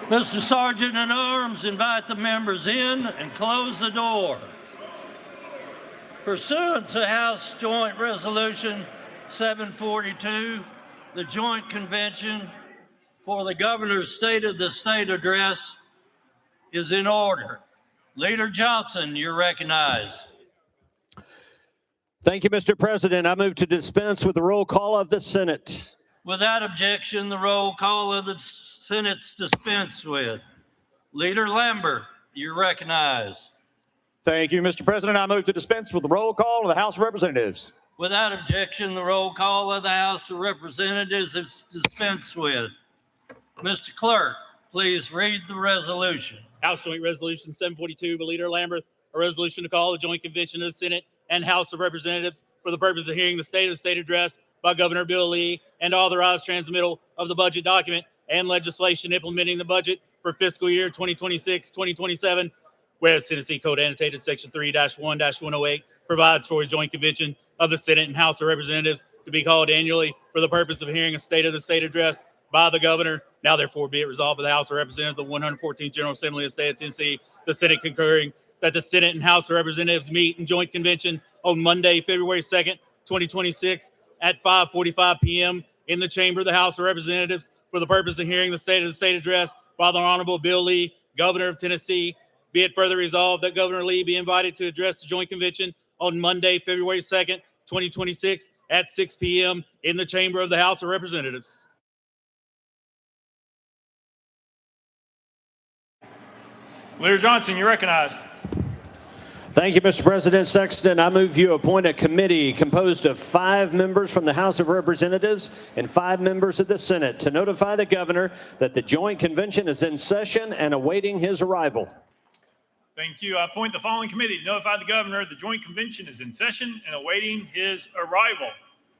Mr. Sergeant at Arms, invite the members in and close the door. Pursuant to House Joint Resolution 742, the Joint Convention for the Governor's State of the State Address is in order. Leader Johnson, you're recognized. Thank you, Mr. President. I move to dispense with the roll call of the Senate. Without objection, the roll call of the Senate's dispensed with. Leader Lambert, you're recognized. Thank you, Mr. President. I move to dispense with the roll call of the House of Representatives. Without objection, the roll call of the House of Representatives is dispensed with. Mr. Clerk, please read the resolution. House Joint Resolution 742 by Leader Lambert, a resolution to call the Joint Convention of the Senate and House of Representatives for the purpose of hearing the State of the State Address by Governor Bill Lee and authorize transmittal of the budget document and legislation implementing the budget for fiscal year 2026-2027, whereas Tennessee Code Annotated Section 3-1-108 provides for a joint convention of the Senate and House of Representatives to be called annually for the purpose of hearing a State of the State Address by the governor. Now, therefore, be it resolved by the House of Representatives, the 114th General Assembly of the State of Tennessee, the Senate concurring that the Senate and House of Representatives meet in joint convention on Monday, February 2nd, 2026 at 5:45 p.m. in the chamber of the House of Representatives for the purpose of hearing the State of the State Address by the Honorable Bill Lee, Governor of Tennessee. Be it further resolved that Governor Lee be invited to address the joint convention on Monday, February 2nd, 2026 at 6 p.m. in the chamber of the House of Representatives. Leader Johnson, you're recognized. Thank you, Mr. President. Sexton, I move you appoint a committee composed of 5 members from the House of Representatives and 5 members of the Senate to notify the governor that the joint convention is in session and awaiting his arrival. Thank you. I appoint the following committee to notify the governor the joint convention is in session and awaiting his arrival.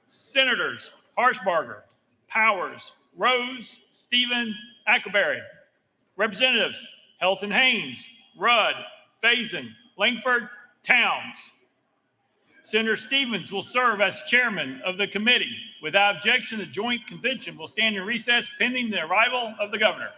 Senators Harshbarger, Powers, Rose, Stephen, Ackerberry. Representatives Helton Haynes, Rudd, Faison, Langford, Towns. Senator Stevens will serve as chairman of the committee. Without objection, the joint convention will stand in recess pending the arrival of the governor.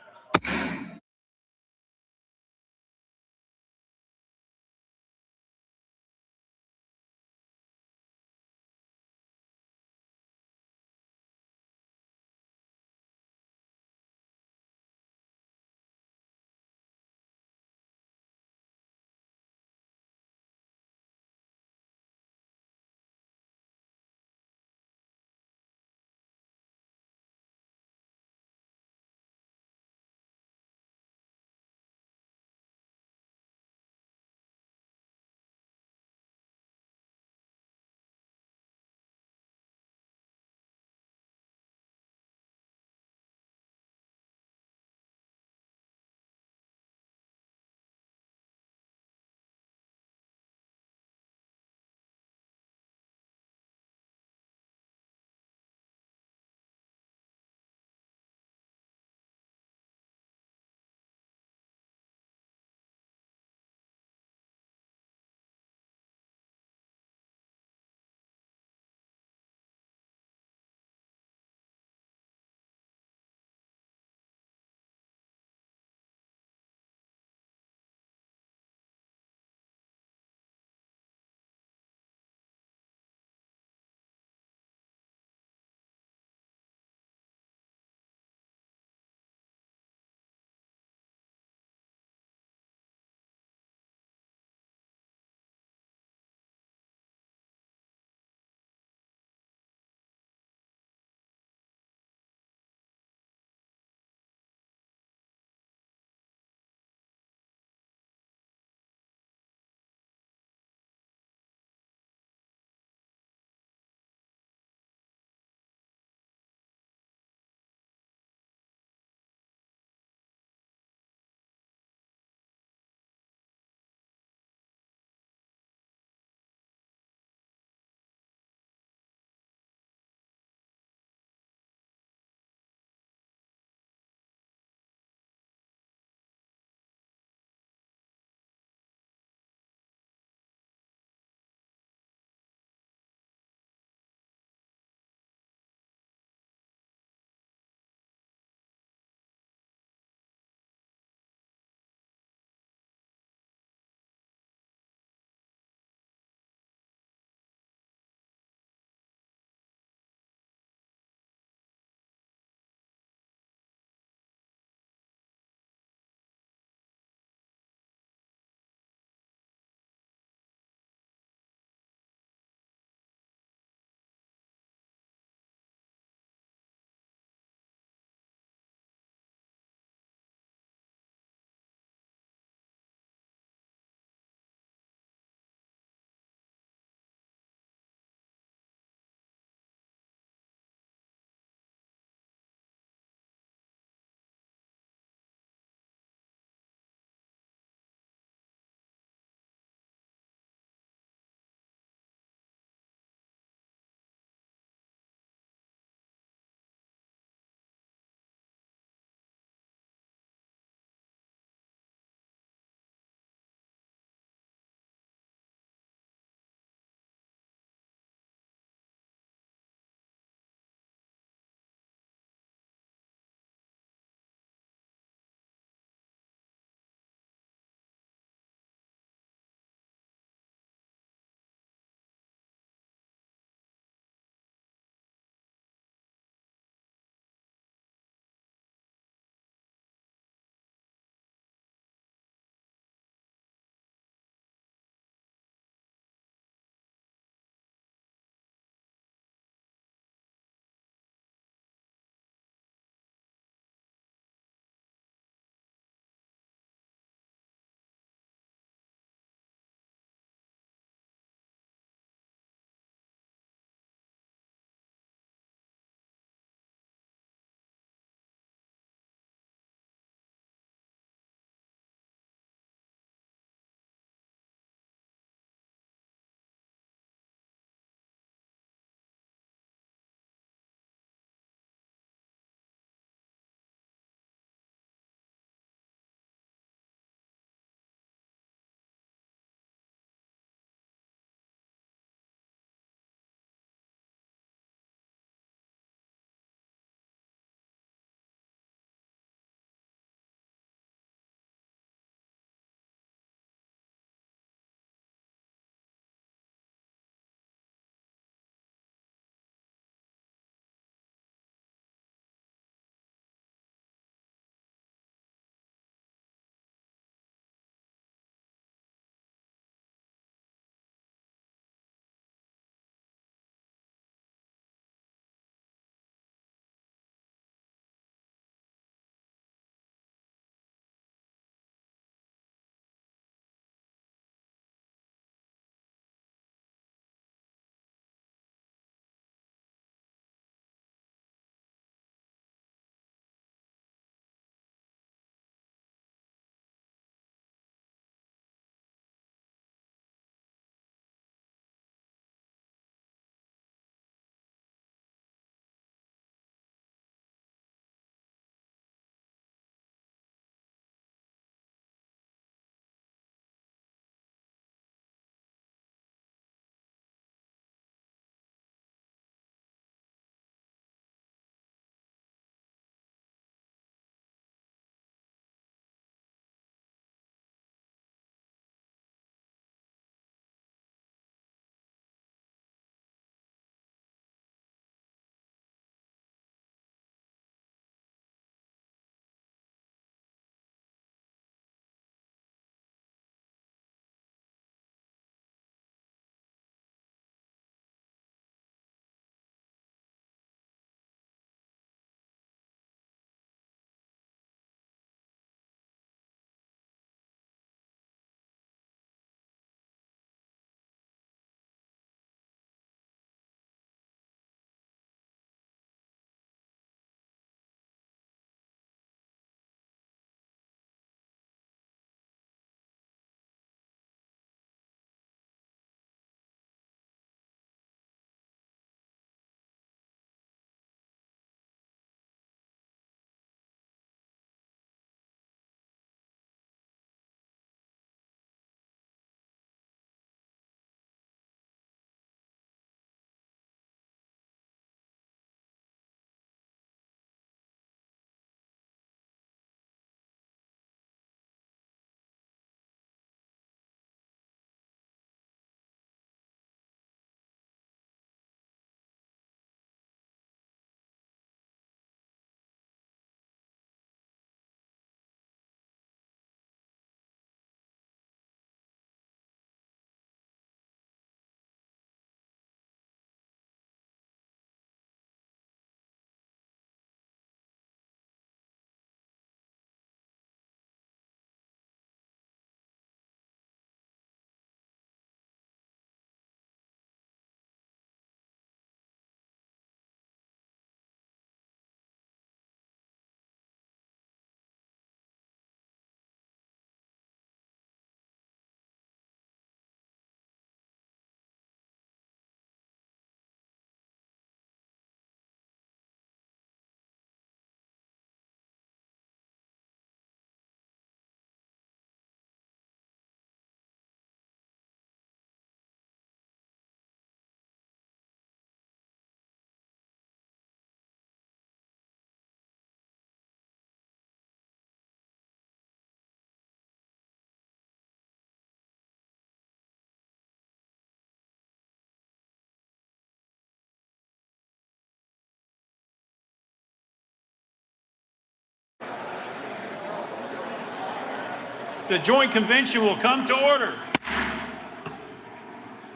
The joint convention will come to order.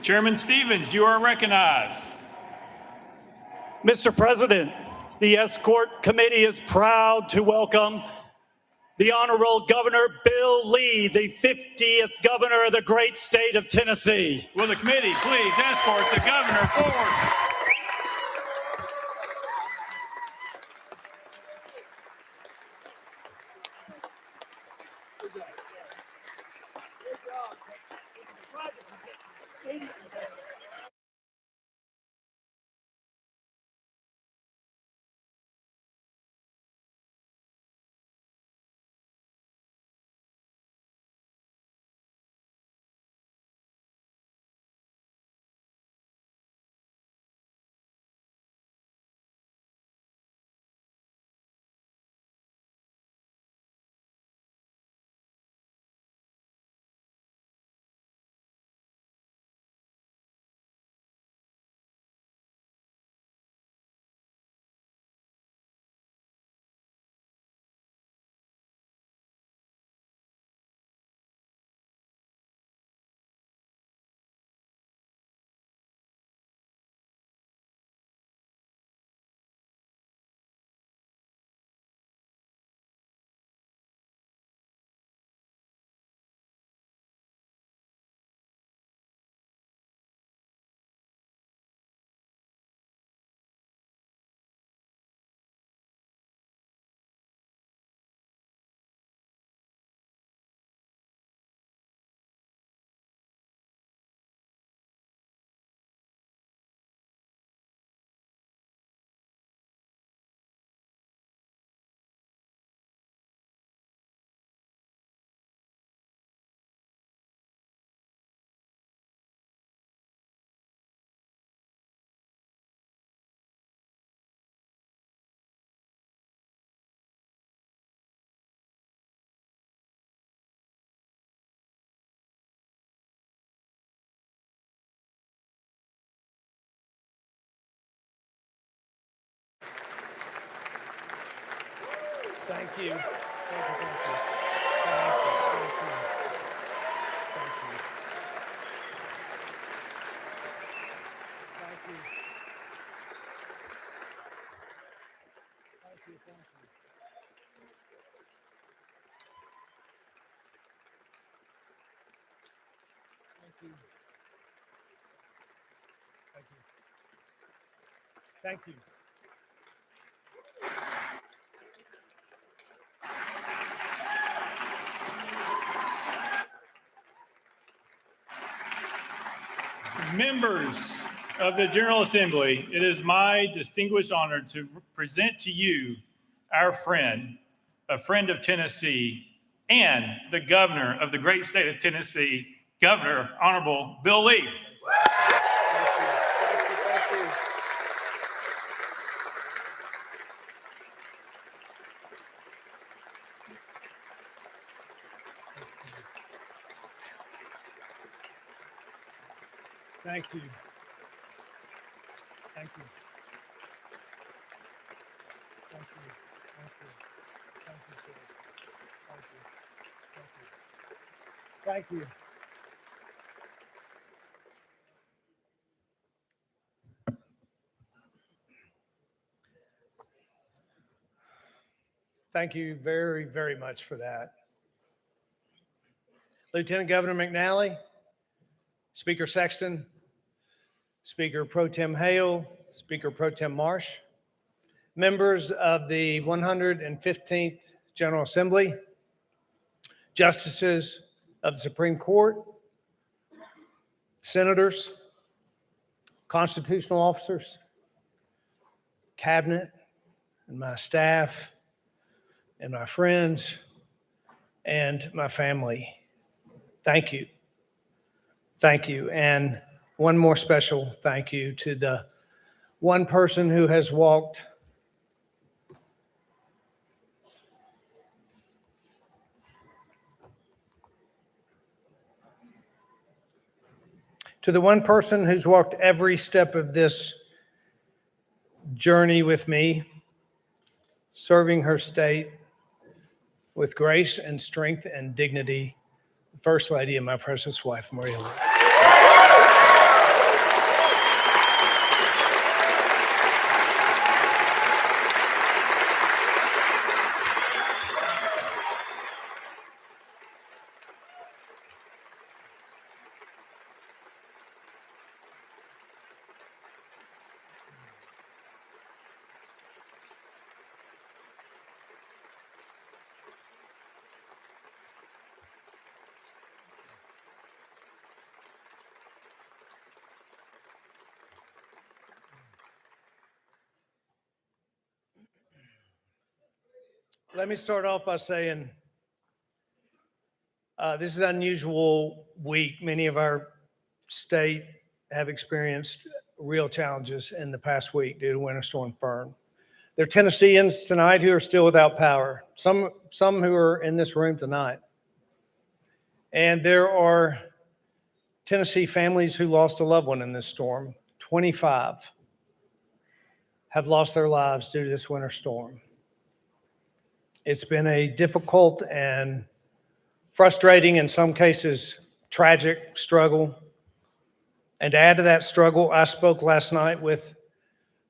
Chairman Stevens, you are recognized. Mr. President, the Escort Committee is proud to welcome the Honorable Governor Bill Lee, the 50th Governor of the great state of Tennessee. Will the committee please escort the governor forward? Thank you. Thank you. Thank you. Thank you. Thank you. Thank you. Thank you. Thank you. Thank you. Thank you. Members of the General Assembly, it is my distinguished honor to present to you our friend, a friend of Tennessee, and the governor of the great state of Tennessee, Governor Honorable Bill Lee. Thank you. Thank you. Thank you. Thank you. Thank you, sir. Thank you. Thank you. Thank you. Thank you very, very much for that. Lieutenant Governor McNally, Speaker Sexton, Speaker Pro Tem Hale, Speaker Pro Tem Marsh, members of the 115th General Assembly, justices of the Supreme Court, senators, constitutional officers, cabinet, and my staff, and my friends, and my family. Thank you. Thank you. And one more special thank you to the one person who has walked who's walked every step of this journey with me, serving her state with grace and strength and dignity First Lady and my precious wife, Maria Lee. Let me start off by saying this is an unusual week. Many of our state have experienced real challenges in the past week due to Winter Storm Fern. There are Tennesseans tonight who are still without power, some who are in this room tonight. And there are Tennessee families who lost a loved one in this storm. 25 have lost their lives due to this winter storm. It's been a difficult and frustrating, in some cases, tragic struggle. And to add to that struggle, I spoke last night with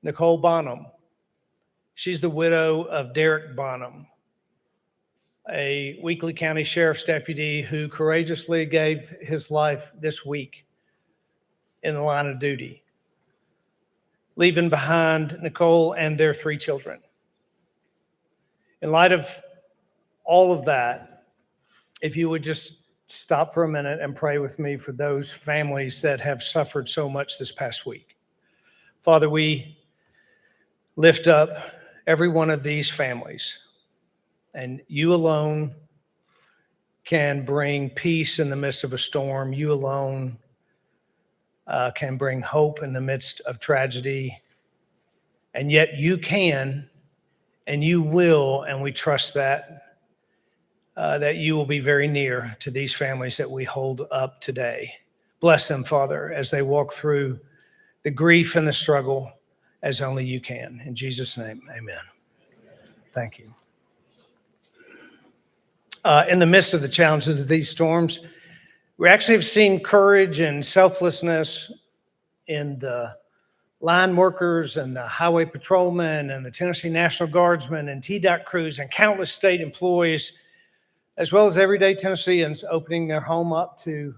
Nicole Bonham. She's the widow of Derek Bonham, a Weakley County Sheriff's deputy who courageously gave his life this week in the line of duty, leaving behind Nicole and their 3 children. In light of all of that, if you would just stop for a minute and pray with me for those families that have suffered so much this past week. Father, we lift up every one of these families, and you alone can bring peace in the midst of a storm. You alone can bring hope in the midst of tragedy, and yet you can. And you will, and we trust that you will be very near to these families that we hold up today. Bless them, Father, as they walk through the grief and the struggle as only you can. In Jesus' name, amen. Thank you. In the midst of the challenges of these storms, we actually have seen courage and selflessness in the line workers and the highway patrolmen and the Tennessee National Guardsmen and TDOT crews and countless state employees, as well as everyday Tennesseans opening their home up to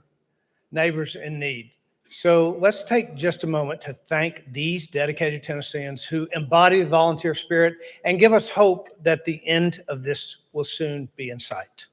neighbors in need. So let's take just a moment to thank these dedicated Tennesseans who embody the volunteer spirit and give us hope that the end of this will soon be in sight.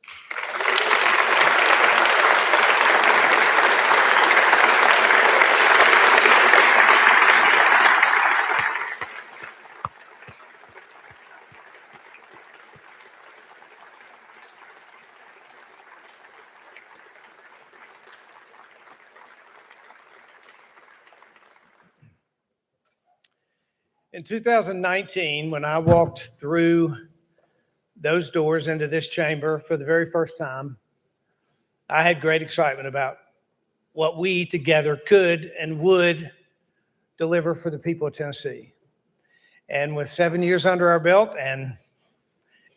In 2019, when I walked through those doors into this chamber for the very first time, I had great excitement about what we together could and would deliver for the people of Tennessee. And with 7 years under our belt, and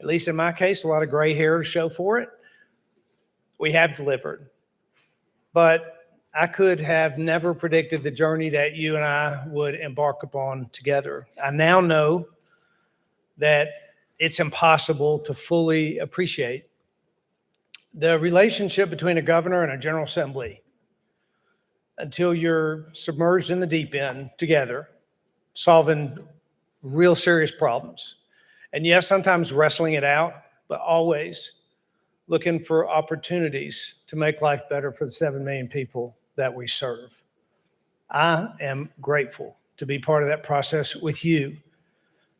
at least in my case, a lot of gray hair to show for it, we have delivered. But I could have never predicted the journey that you and I would embark upon together. I now know that it's impossible to fully appreciate the relationship between a governor and a General Assembly until you're submerged in the deep end together, solving real serious problems. And yes, sometimes wrestling it out, but always looking for opportunities to make life better for the 7 million people that we serve. I am grateful to be part of that process with you,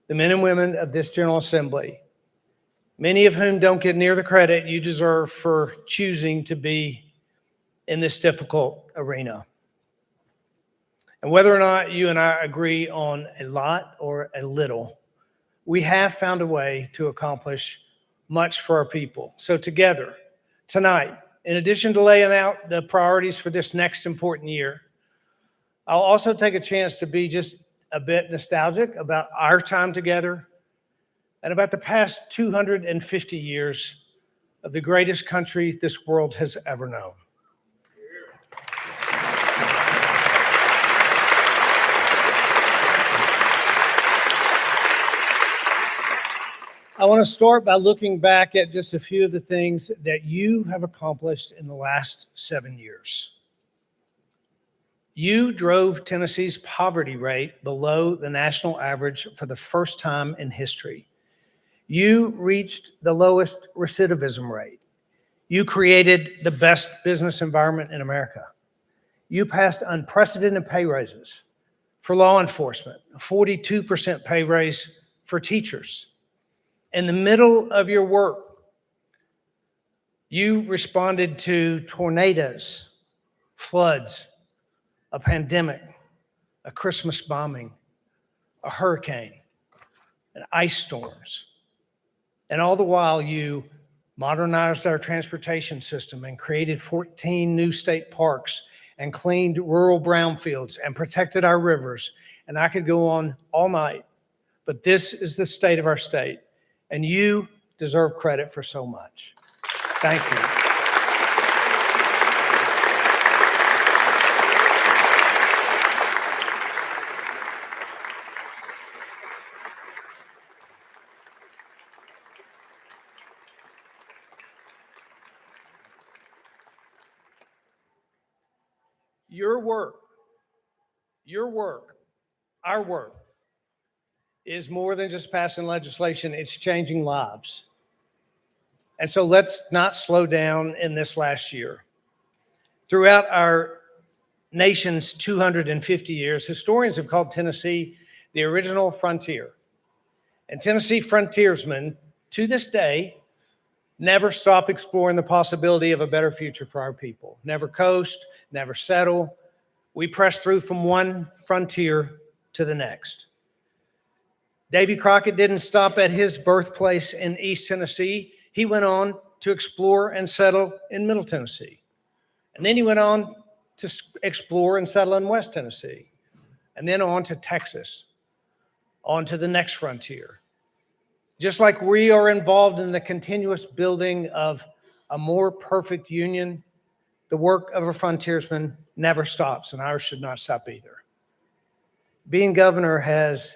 the men and women of this General Assembly, many of whom don't get near the credit you deserve for choosing to be in this difficult arena. And whether or not you and I agree on a lot or a little, we have found a way to accomplish much for our people. So together, tonight, in addition to laying out the priorities for this next important year, I'll also take a chance to be just a bit nostalgic about our time together and about the past 250 years of the greatest country this world has ever known. I want to start by looking back at just a few of the things that you have accomplished in the last 7 years. You drove Tennessee's poverty rate below the national average for the first time in history. You reached the lowest recidivism rate. You created the best business environment in America. You passed unprecedented pay raises for law enforcement, a 42% pay raise for teachers. In the middle of your work, you responded to tornadoes, floods, a pandemic, a Christmas bombing, a hurricane, and ice storms. And all the while, you modernized our transportation system and created 14 new state parks and cleaned rural brownfields and protected our rivers. And I could go on all night, but this is the state of our state. And you deserve credit for so much. Thank you. Your work, our work, is more than just passing legislation, it's changing lives. And so let's not slow down in this last year. Throughout our nation's 250 years, historians have called Tennessee the original frontier. And Tennessee frontiersmen, to this day, never stop exploring the possibility of a better future for our people. Never coast, never settle. We press through from one frontier to the next. Davy Crockett didn't stop at his birthplace in East Tennessee. He went on to explore and settle in Middle Tennessee. And then he went on to explore and settle in West Tennessee. And then on to Texas, on to the next frontier. Just like we are involved in the continuous building of a more perfect union, the work of a frontiersman never stops, and ours should not stop either. Being governor has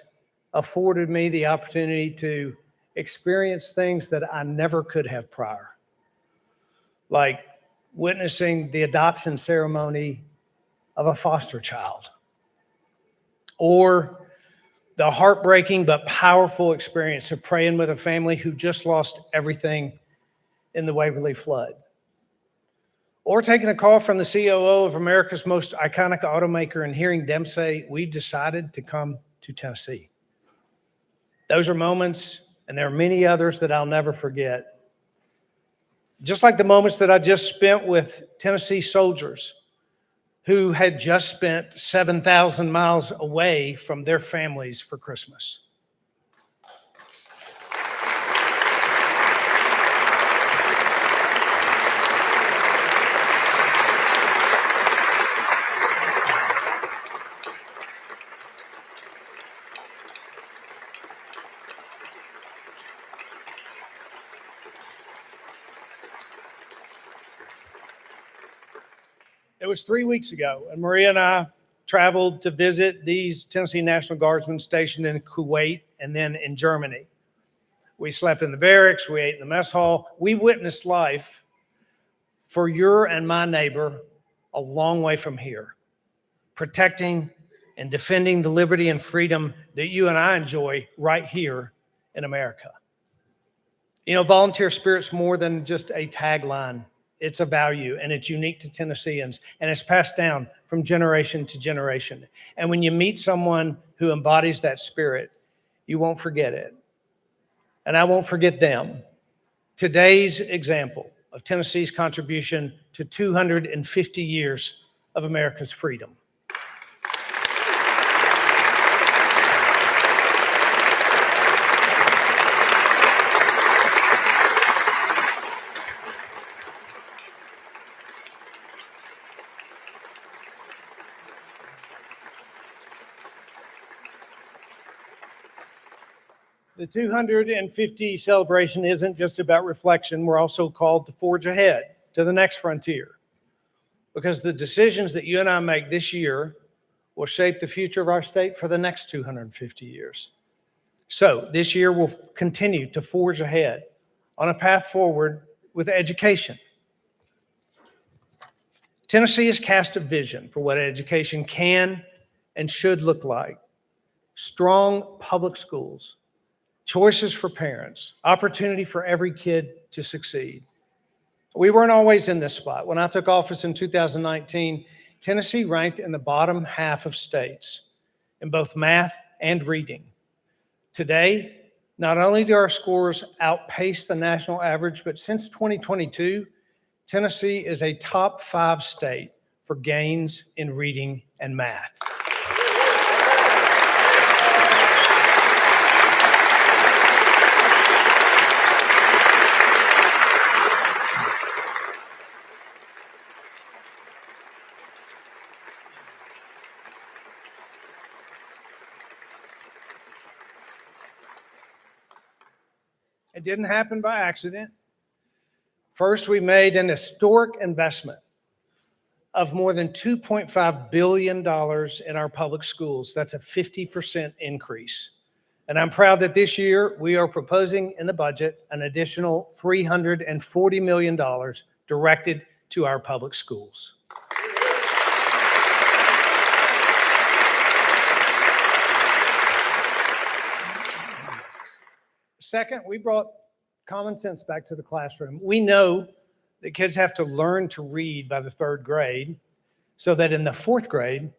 afforded me the opportunity to experience things that I never could have prior, like witnessing the adoption ceremony of a foster child, or the heartbreaking but powerful experience of praying with a family who just lost everything in the Waverly flood, or taking a call from the COO of America's most iconic automaker and hearing them say, "We've decided to come to Tennessee." Those are moments, and there are many others that I'll never forget. Just like the moments that I just spent with Tennessee soldiers who had just spent 7,000 miles away from their families for Christmas. It was 3 weeks ago, and Maria and I traveled to visit these Tennessee National Guardsmen stationed in Kuwait and then in Germany. We slept in the barracks, we ate in the mess hall. We witnessed life for your and my neighbor a long way from here, protecting and defending the liberty and freedom that you and I enjoy right here in America. You know, volunteer spirit's more than just a tagline. It's a value, and it's unique to Tennesseans, and it's passed down from generation to generation. And when you meet someone who embodies that spirit, you won't forget it. And I won't forget them. Today's example of Tennessee's contribution to 250 years of America's freedom. The 250 celebration isn't just about reflection. We're also called to forge ahead to the next frontier, because the decisions that you and I make this year will shape the future of our state for the next 250 years. So this year we'll continue to forge ahead on a path forward with education. Tennessee has cast a vision for what education can and should look like. Strong public schools, choices for parents, opportunity for every kid to succeed. We weren't always in this spot. When I took office in 2019, Tennessee ranked in the bottom half of states in both math and reading. Today, not only do our scores outpace the national average, but since 2022, Tennessee is a top 5 state for gains in reading and math. It didn't happen by accident. First, we made an historic investment of more than $2.5 billion in our public schools. That's a 50% increase. And I'm proud that this year we are proposing in the budget an additional $340 million directed to our public schools. Second, we brought common sense back to the classroom. We know that kids have to learn to read by the 3rd grade so that in the 4th grade,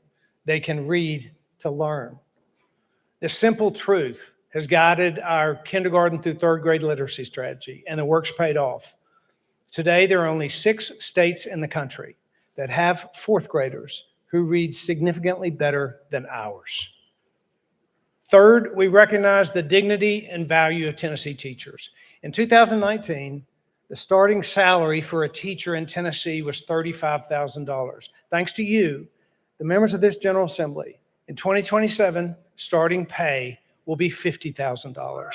they can read to learn. This simple truth has guided our kindergarten through 3rd grade literacy strategy, and the work's paid off. Today, there are only 6 states in the country that have 4th graders who read significantly better than ours. Third, we recognize the dignity and value of Tennessee teachers. In 2019, the starting salary for a teacher in Tennessee was $35,000. Thanks to you, the members of this General Assembly, in 2027, starting pay will be $50,000.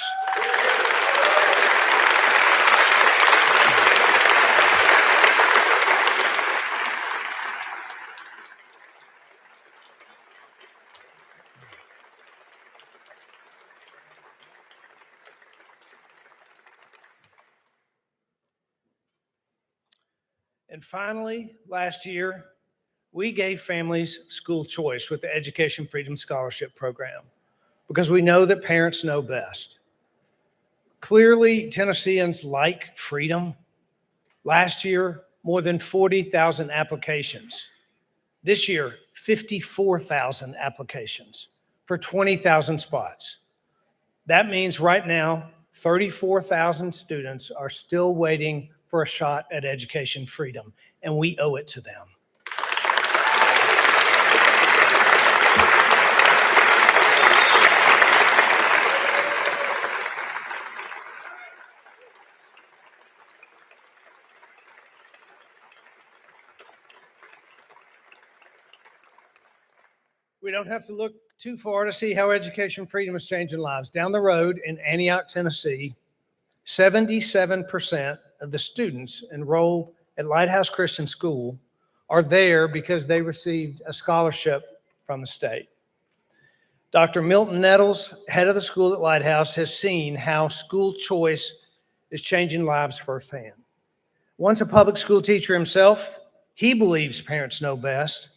And finally, last year, we gave families school choice with the Education Freedom Scholarship Program because we know that parents know best. Clearly, Tennesseans like freedom. Last year, more than 40,000 applications. This year, 54,000 applications for 20,000 spots. That means right now, 34,000 students are still waiting for a shot at education freedom, and we owe it to them. We don't have to look too far to see how education freedom is changing lives. Down the road in Antioch, Tennessee, 77% of the students enrolled at Lighthouse Christian School are there because they received a scholarship from the state. Dr. Milton Nettles, head of the school at Lighthouse, has seen how school choice is changing lives firsthand. Once a public school teacher himself, he believes parents know best,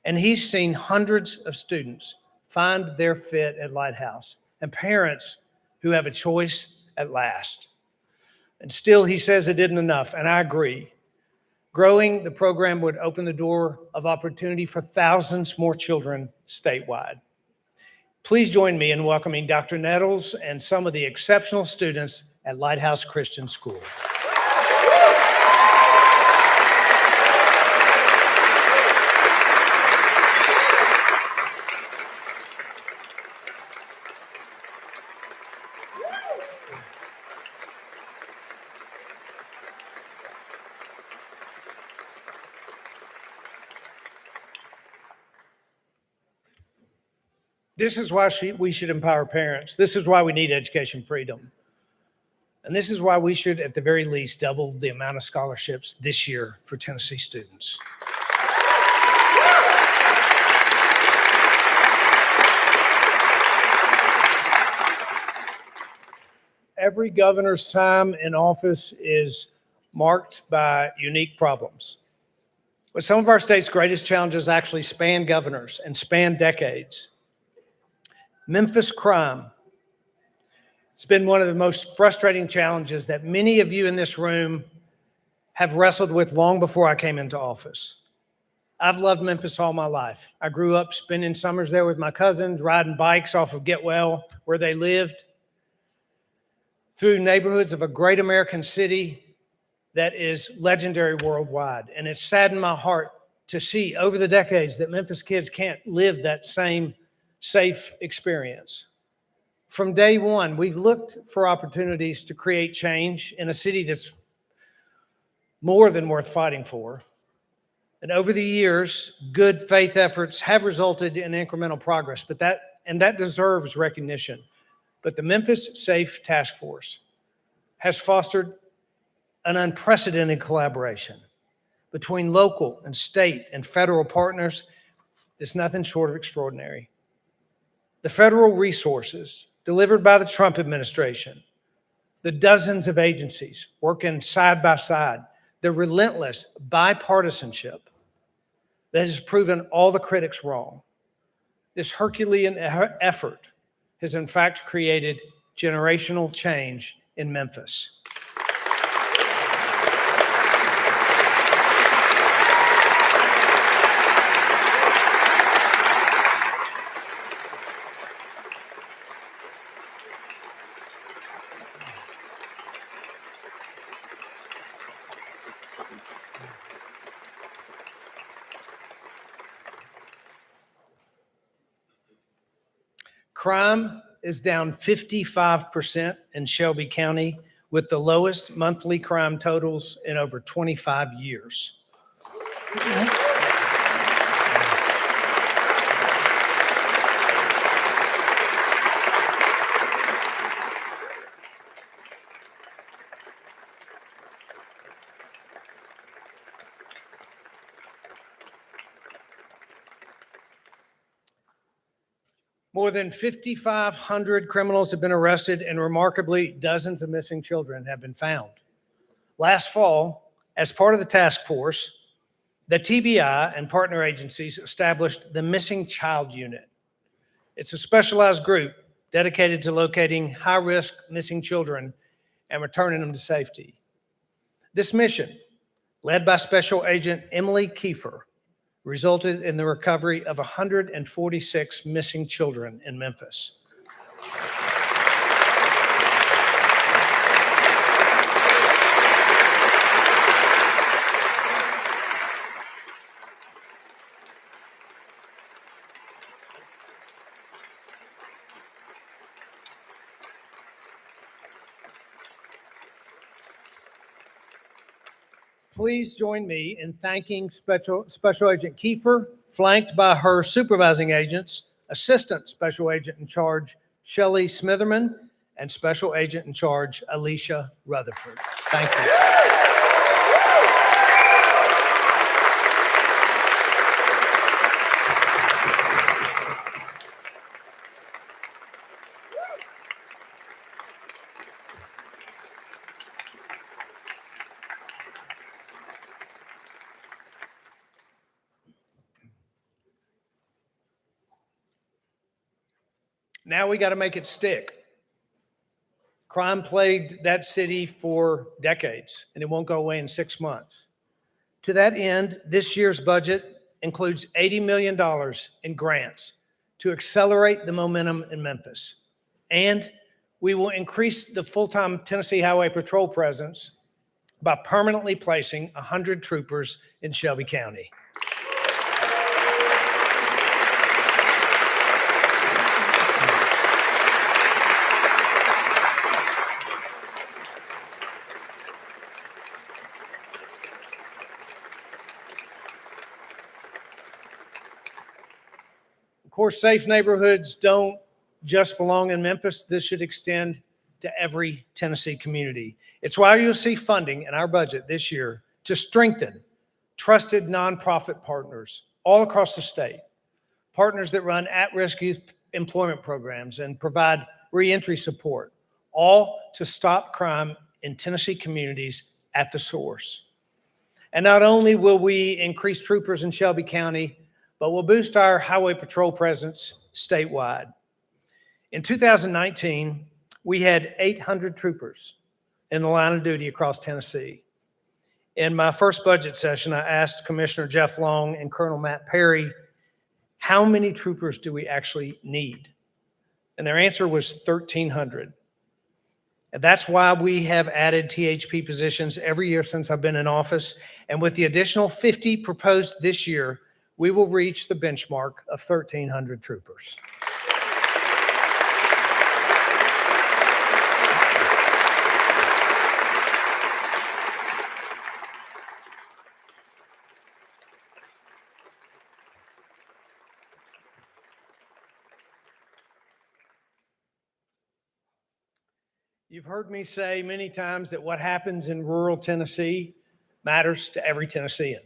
and he's seen hundreds of students find their fit at Lighthouse and parents who have a choice at last. And still, he says it isn't enough, and I agree. Growing the program would open the door of opportunity for thousands more children statewide. Please join me in welcoming Dr. Nettles and some of the exceptional students at Lighthouse Christian School. This is why we should empower parents. This is why we need education freedom. And this is why we should, at the very least, double the amount of scholarships this year for Tennessee students. Every governor's time in office is marked by unique problems. But some of our state's greatest challenges actually span governors and span decades. Memphis crime. It's been one of the most frustrating challenges that many of you in this room have wrestled with long before I came into office. I've loved Memphis all my life. I grew up spending summers there with my cousins, riding bikes off of Getwell, where they lived, through neighborhoods of a great American city that is legendary worldwide. And it saddened my heart to see over the decades that Memphis kids can't live that same safe experience. From day one, we've looked for opportunities to create change in a city that's more than worth fighting for. And over the years, good faith efforts have resulted in incremental progress, but that deserves recognition. But the Memphis Safe Task Force has fostered an unprecedented collaboration between local and state and federal partners that's nothing short of extraordinary. The federal resources delivered by the Trump administration, the dozens of agencies working side by side, the relentless bipartisanship that has proven all the critics wrong. This Herculean effort has in fact created generational change in Memphis. Crime is down 55% in Shelby County, with the lowest monthly crime totals in over 25 years. More than 5,500 criminals have been arrested, and remarkably, dozens of missing children have been found. Last fall, as part of the task force, the TBI and partner agencies established the Missing Child Unit. It's a specialized group dedicated to locating high-risk missing children and returning them to safety. This mission, led by Special Agent Emily Kiefer, resulted in the recovery of 146 missing children in Memphis. Please join me in thanking Special Agent Kiefer, flanked by her supervising agents, Assistant Special Agent in Charge Shelley Smitherman, and Special Agent in Charge Alicia Rutherford. Thank you. Now we got to make it stick. Crime plagued that city for decades, and it won't go away in 6 months. To that end, this year's budget includes $80 million in grants to accelerate the momentum in Memphis. And we will increase the full-time Tennessee Highway Patrol presence by permanently placing 100 troopers in Shelby County. Of course, safe neighborhoods don't just belong in Memphis. This should extend to every Tennessee community. It's why you'll see funding in our budget this year to strengthen trusted nonprofit partners all across the state, partners that run at-risk youth employment programs and provide reentry support, all to stop crime in Tennessee communities at the source. And not only will we increase troopers in Shelby County, but we'll boost our highway patrol presence statewide. In 2019, we had 800 troopers in the line of duty across Tennessee. In my first budget session, I asked Commissioner Jeff Long and Colonel Matt Perry, how many troopers do we actually need? And their answer was 1,300. And that's why we have added THP positions every year since I've been in office. And with the additional 50 proposed this year, we will reach the benchmark of 1,300 troopers. You've heard me say many times that what happens in rural Tennessee matters to every Tennessean.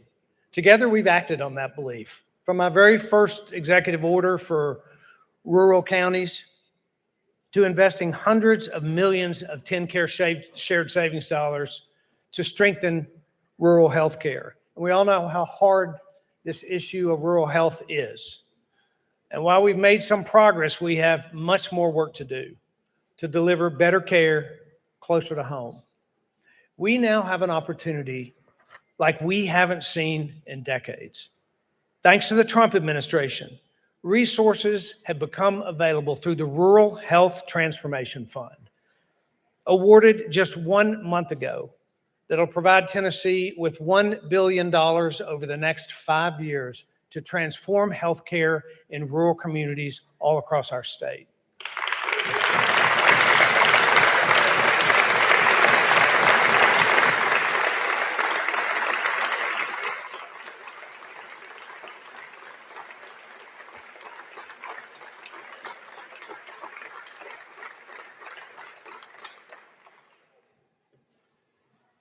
Together, we've acted on that belief. From my very first executive order for rural counties to investing hundreds of millions of TennCare shared savings dollars to strengthen rural health care. And we all know how hard this issue of rural health is. And while we've made some progress, we have much more work to do to deliver better care closer to home. We now have an opportunity like we haven't seen in decades. Thanks to the Trump administration, resources have become available through the Rural Health Transformation Fund, awarded just 1 month ago, that'll provide Tennessee with $1 billion over the next 5 years to transform healthcare in rural communities all across our state.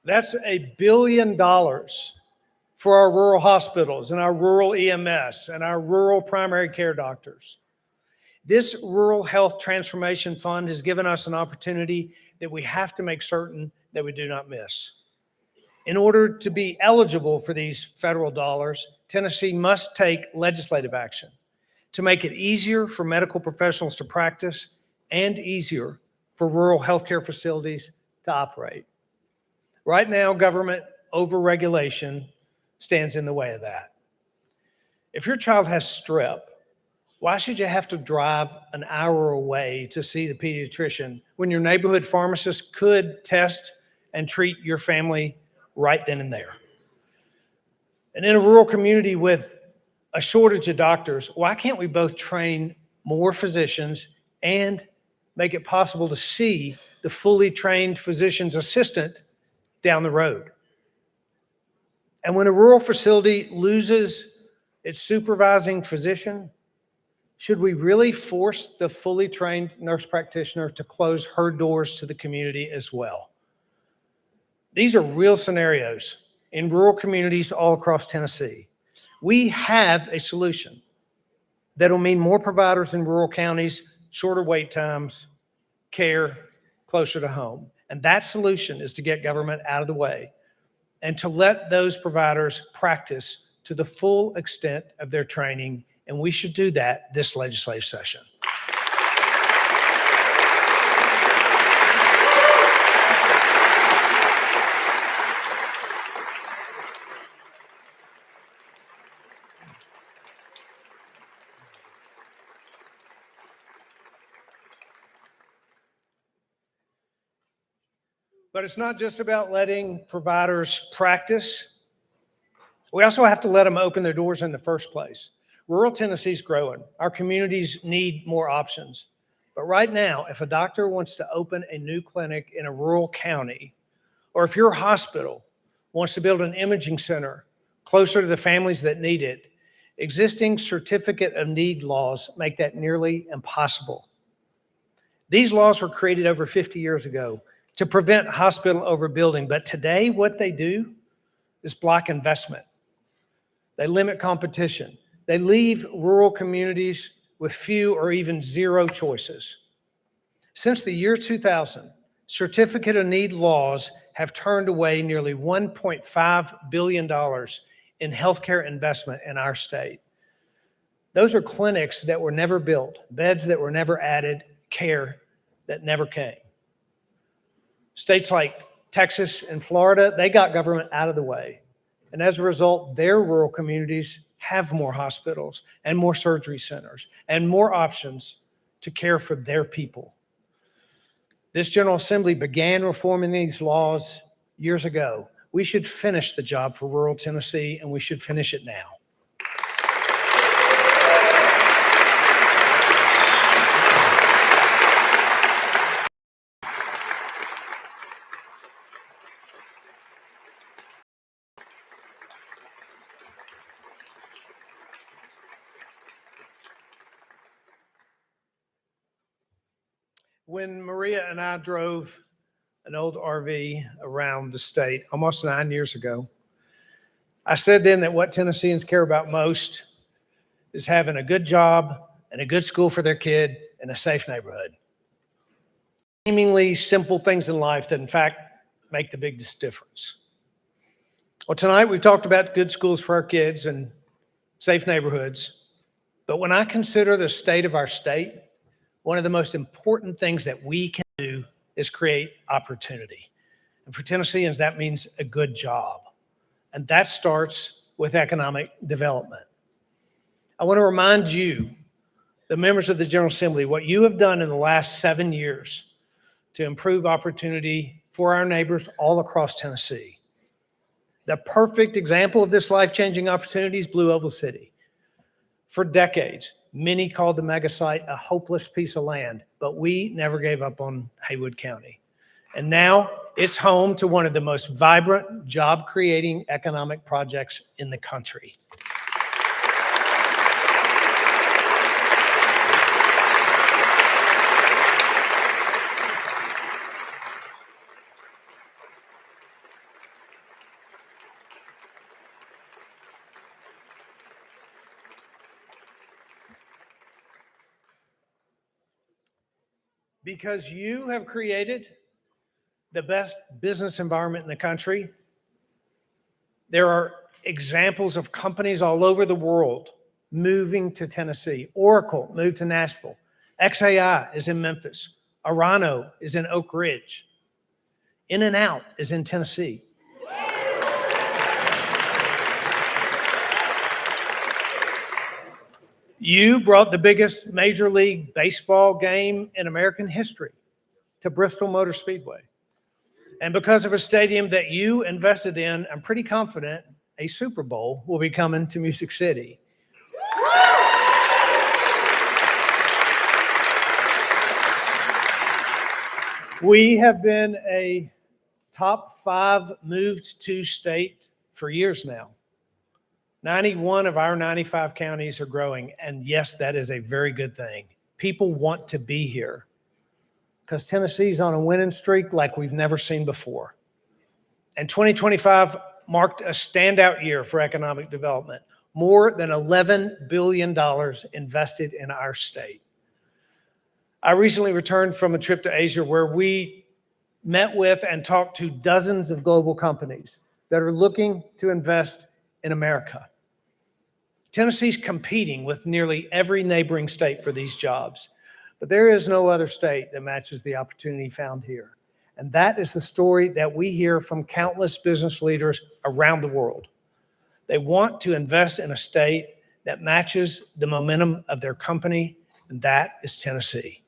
That's $1 billion for our rural hospitals and our rural EMS and our rural primary care doctors. This Rural Health Transformation Fund has given us an opportunity that we have to make certain that we do not miss. In order to be eligible for these federal dollars, Tennessee must take legislative action to make it easier for medical professionals to practice and easier for rural healthcare facilities to operate. Right now, government overregulation stands in the way of that. If your child has strep, why should you have to drive an hour away to see the pediatrician when your neighborhood pharmacist could test and treat your family right then and there? And in a rural community with a shortage of doctors, why can't we both train more physicians and make it possible to see the fully trained physician's assistant down the road? And when a rural facility loses its supervising physician, should we really force the fully trained nurse practitioner to close her doors to the community as well? These are real scenarios in rural communities all across Tennessee. We have a solution that'll mean more providers in rural counties, shorter wait times, care closer to home. And that solution is to get government out of the way and to let those providers practice to the full extent of their training. And we should do that this legislative session. But it's not just about letting providers practice. We also have to let them open their doors in the first place. Rural Tennessee's growing. Our communities need more options. But right now, if a doctor wants to open a new clinic in a rural county, or if your hospital wants to build an imaging center closer to the families that need it, Existing certificate of need laws make that nearly impossible. These laws were created over 50 years ago to prevent hospital overbuilding, but today what they do is block investment. They limit competition. They leave rural communities with few or even zero choices. Since the year 2000, certificate of need laws have turned away nearly $1.5 billion in healthcare investment in our state. Those are clinics that were never built, beds that were never added, care that never came. States like Texas and Florida, they got government out of the way. And as a result, their rural communities have more hospitals and more surgery centers and more options to care for their people. This General Assembly began reforming these laws years ago. We should finish the job for rural Tennessee, and we should finish it now. When Maria and I drove an old RV around the state almost 9 years ago, I said then that what Tennesseans care about most is having a good job and a good school for their kid and a safe neighborhood. Seemingly simple things in life that in fact make the biggest difference. Well, tonight we've talked about good schools for our kids and safe neighborhoods, but when I consider the state of our state, one of the most important things that we can do is create opportunity. And for Tennesseans, that means a good job. And that starts with economic development. I want to remind you, the members of the General Assembly, what you have done in the last 7 years to improve opportunity for our neighbors all across Tennessee. The perfect example of this life-changing opportunity is Blue Oval City. For decades, many called the mega site a hopeless piece of land, but we never gave up on Haywood County. And now it's home to one of the most vibrant, job-creating economic projects in the country. Because you have created the best business environment in the country, there are examples of companies all over the world moving to Tennessee. Oracle moved to Nashville. XAI is in Memphis. Arano is in Oak Ridge. In-N-Out is in Tennessee. You brought the biggest Major League Baseball game in American history to Bristol Motor Speedway. And because of a stadium that you invested in, I'm pretty confident a Super Bowl will be coming to Music City. We have been a top 5 moved to state for years now. 91 of our 95 counties are growing, and yes, that is a very good thing. People want to be here because Tennessee's on a winning streak like we've never seen before. And 2025 marked a standout year for economic development. More than $11 billion invested in our state. I recently returned from a trip to Asia where we met with and talked to dozens of global companies that are looking to invest in America. Tennessee's competing with nearly every neighboring state for these jobs, but there is no other state that matches the opportunity found here. And that is the story that we hear from countless business leaders around the world. They want to invest in a state that matches the momentum of their company, and that is Tennessee.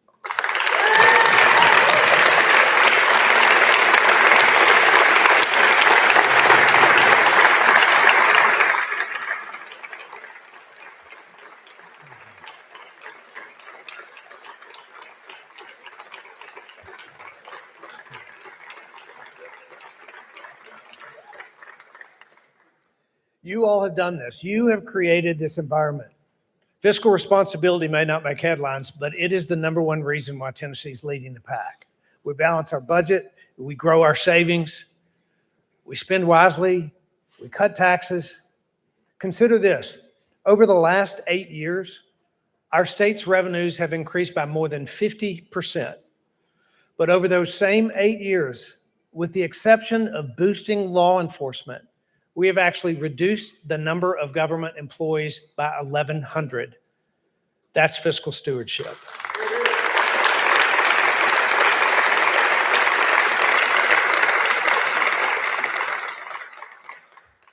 You all have done this. You have created this environment. Fiscal responsibility may not make headlines, but it is the number one reason why Tennessee is leading the pack. We balance our budget, we grow our savings, we spend wisely, we cut taxes. Consider this. Over the last 8 years, our state's revenues have increased by more than 50%. But over those same 8 years, with the exception of boosting law enforcement, we have actually reduced the number of government employees by 1,100. That's fiscal stewardship.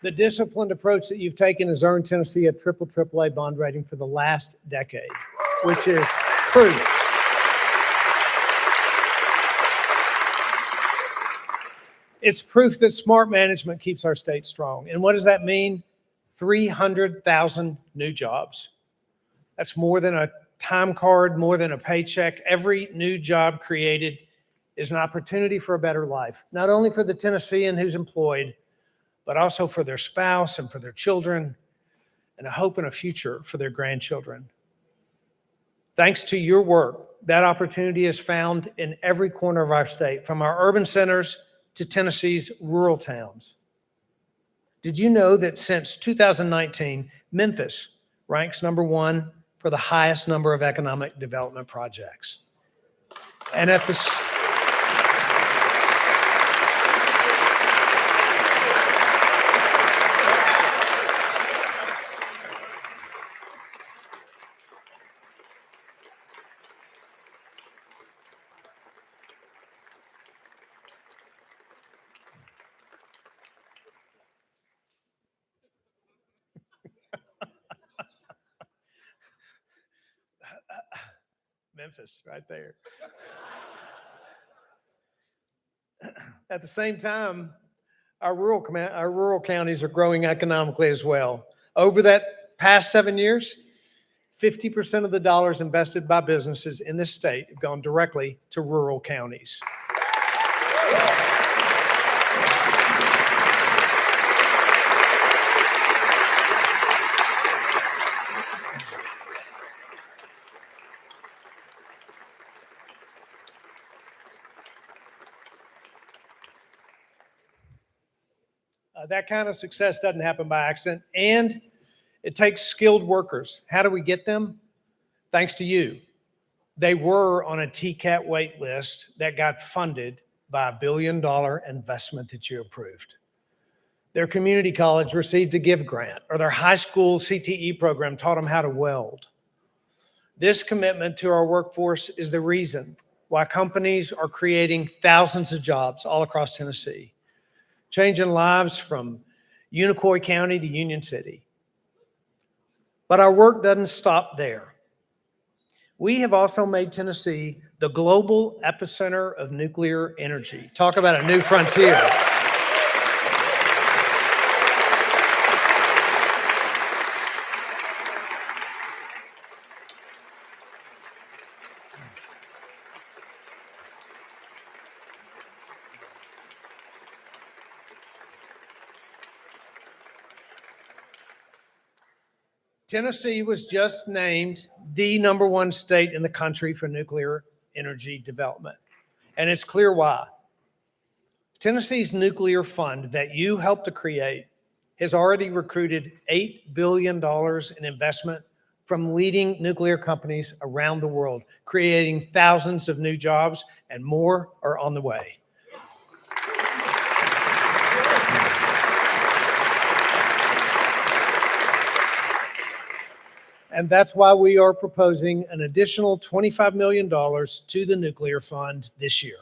The disciplined approach that you've taken has earned Tennessee a triple AAA bond rating for the last decade, which is proof. It's proof that smart management keeps our state strong. And what does that mean? 300,000 new jobs. That's more than a time card, more than a paycheck. Every new job created is an opportunity for a better life, not only for the Tennessean who's employed, but also for their spouse and for their children, and a hope and a future for their grandchildren. Thanks to your work, that opportunity is found in every corner of our state, from our urban centers to Tennessee's rural towns. Did you know that since 2019, Memphis ranks number one for the highest number of economic development projects? And at the Memphis, right there. At the same time, our rural counties are growing economically as well. Over that past 7 years, 50% of the dollars invested by businesses in this state have gone directly to rural counties. That kind of success doesn't happen by accident, and it takes skilled workers. How do we get them? Thanks to you. They were on a TCAT wait list that got funded by $1 billion investment that you approved. Their community college received a GIVE grant, or their high school CTE program taught them how to weld. This commitment to our workforce is the reason why companies are creating thousands of jobs all across Tennessee, changing lives from Unicoi County to Union City. But our work doesn't stop there. We have also made Tennessee the global epicenter of nuclear energy. Talk about a new frontier. Tennessee was just named the #1 state in the country for nuclear energy development. And it's clear why. Tennessee's nuclear fund that you helped to create has already recruited $8 billion in investment from leading nuclear companies around the world, creating thousands of new jobs, and more are on the way. And that's why we are proposing an additional $25 million to the nuclear fund this year.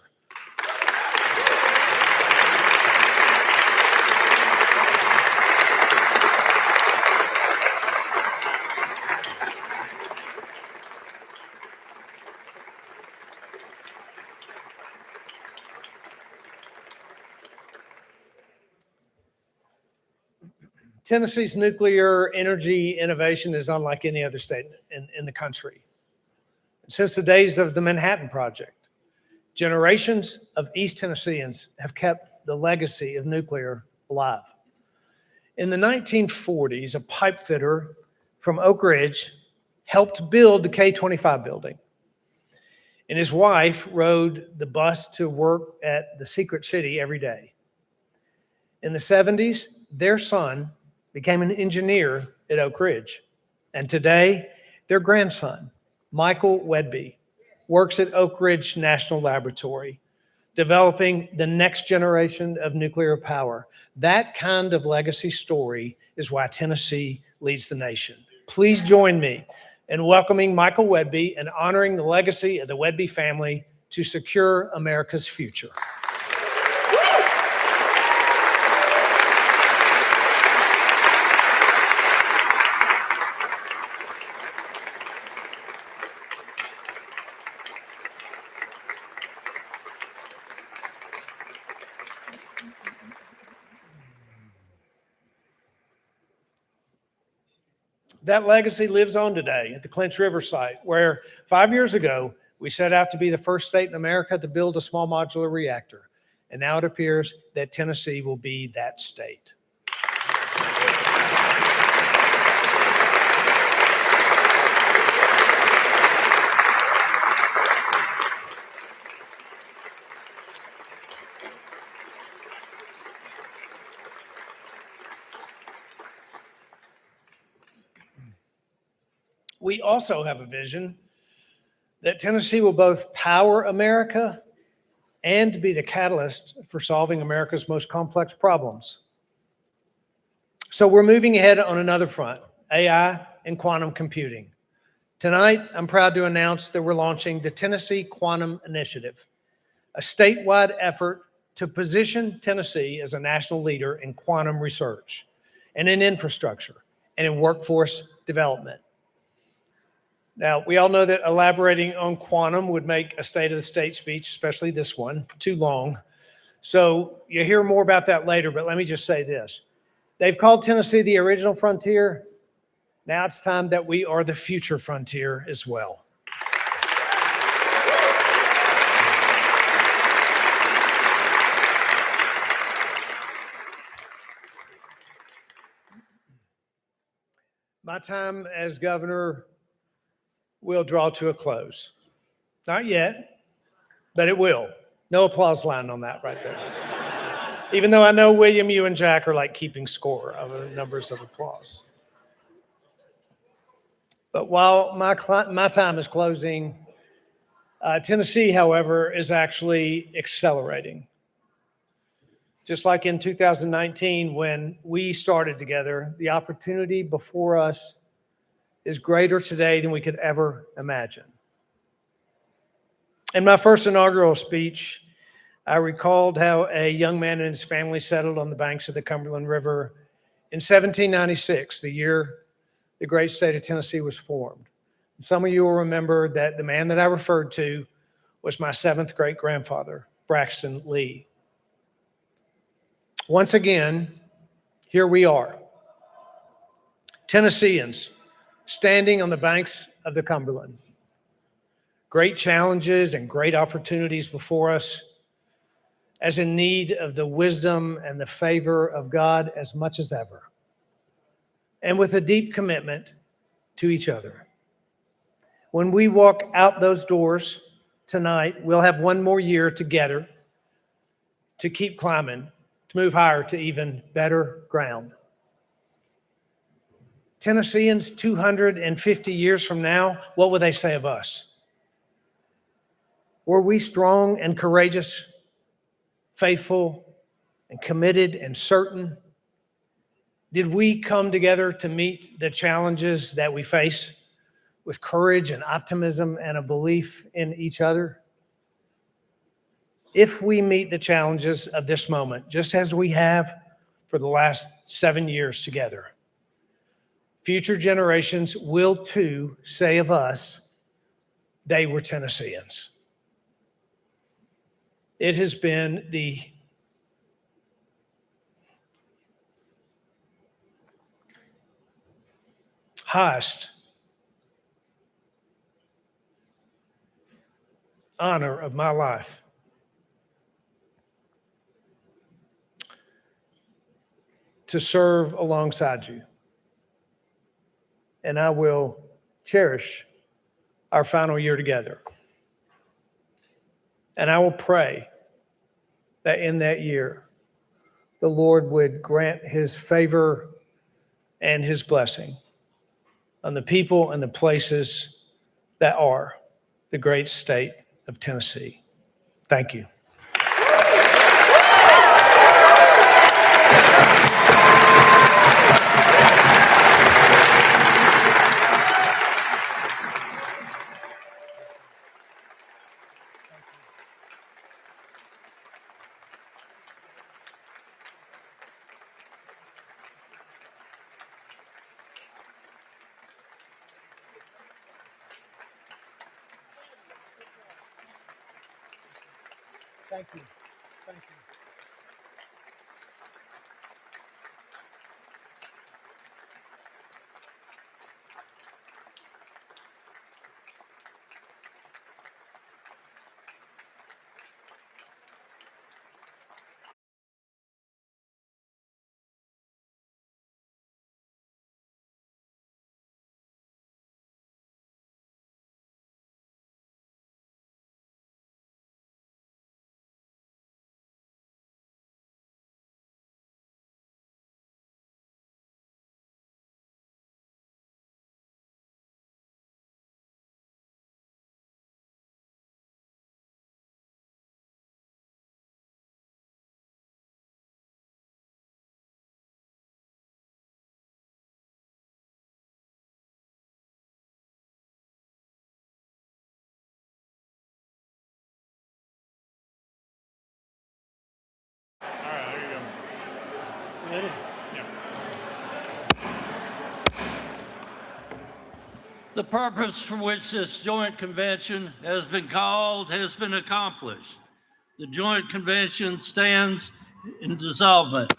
Tennessee's nuclear energy innovation is unlike any other state in the country. Since the days of the Manhattan Project, generations of East Tennesseans have kept the legacy of nuclear alive. In the 1940s, a pipe fitter from Oak Ridge helped build the K-25 building. And his wife rode the bus to work at the Secret City every day. In the 70s, their son became an engineer at Oak Ridge. And today, their grandson, Michael Wedby, works at Oak Ridge National Laboratory, developing the next generation of nuclear power. That kind of legacy story is why Tennessee leads the nation. Please join me in welcoming Michael Wedby and honoring the legacy of the Wedby family to secure America's future. That legacy lives on today at the Clinch River site, where 5 years ago, we set out to be the first state in America to build a small modular reactor. And now it appears that Tennessee will be that state. We also have a vision that Tennessee will both power America and be the catalyst for solving America's most complex problems. So we're moving ahead on another front, AI and quantum computing. Tonight, I'm proud to announce that we're launching the Tennessee Quantum Initiative, a statewide effort to position Tennessee as a national leader in quantum research and in infrastructure and in workforce development. Now, we all know that elaborating on quantum would make a State of the State speech, especially this one, too long. So you'll hear more about that later, but let me just say this. They've called Tennessee the original frontier. Now it's time that we are the future frontier as well. My time as governor will draw to a close. Not yet, but it will. No applause line on that right there. Even though I know, William, you and Jack are like keeping score of the numbers of applause. But while my time is closing, Tennessee, however, is actually accelerating. Just like in 2019, when we started together, the opportunity before us is greater today than we could ever imagine. In my first inaugural speech, I recalled how a young man and his family settled on the banks of the Cumberland River in 1796, the year the great state of Tennessee was formed. And some of you will remember that the man that I referred to was my seventh great-grandfather, Braxton Lee. Once again, here we are, Tennesseans, standing on the banks of the Cumberland. Great challenges and great opportunities before us, as in need of the wisdom and the favor of God as much as ever, and with a deep commitment to each other. When we walk out those doors tonight, we'll have one more year together to keep climbing, to move higher to even better ground. Tennesseans 250 years from now, what will they say of us? Were we strong and courageous, faithful and committed and certain? Did we come together to meet the challenges that we face with courage and optimism and a belief in each other? If we meet the challenges of this moment, just as we have for the last 7 years together, future generations will too say of us, they were Tennesseans. It has been the highest honor of my life to serve alongside you. And I will cherish our final year together. And I will pray that in that year, the Lord would grant his favor and his blessing on the people and the places that are the great state of Tennessee. Thank you. Thank you. Thank you. All right, there you go. Ready? Yeah. The purpose for which this joint convention has been called has been accomplished. The joint convention stands in dissolvement.